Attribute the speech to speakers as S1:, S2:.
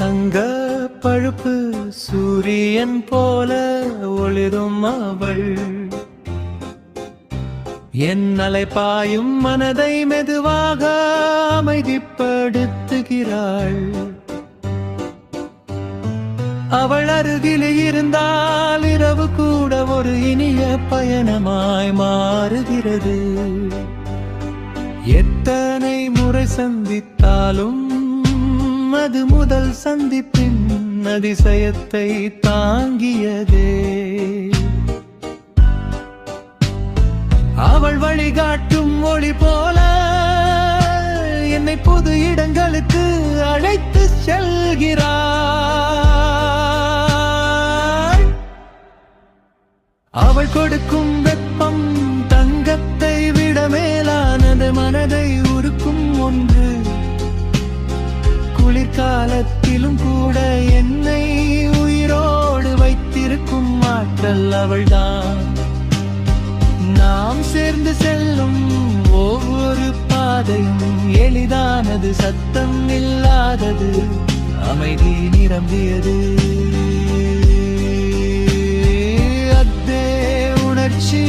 S1: தங்க பழுப்பு சூரியன் போல ஒளிரும் அவள், என் அலைபாயும் மனதை மெதுவாக அமைதிப்படுத்துகிறாள். அவள் அருகில் இருந்தால் இரவு கூட ஒரு இனிய பயணமாய் மாறுகிறது. எத்தனை முறை சந்தித்தாலும் அது முதல் சந்திப்பின் அதிசயத்தை தாங்கியதே. அவள் வழிகாட்டும் ஒளி போல என்னை புது இடங்களுக்கு அழைத்து செல்கிறாள். அவள் கொடுக்கும் வெப்பம் தங்கத்தை விட மேலானது, மனதை உருக்கும் ஒன்று. குளிர்காலத்திலும் கூட என்னை உயிரோடு வைத்திருக்கும் ஆற்றல் அவள்தான். நாம் சேர்ந்து செல்லும் ஒவ்வொரு பாதையும் எளிதானது, சத்தம் இல்லாதது, அமைதி நிரம்பியது. அத்தே உணர்ச்சி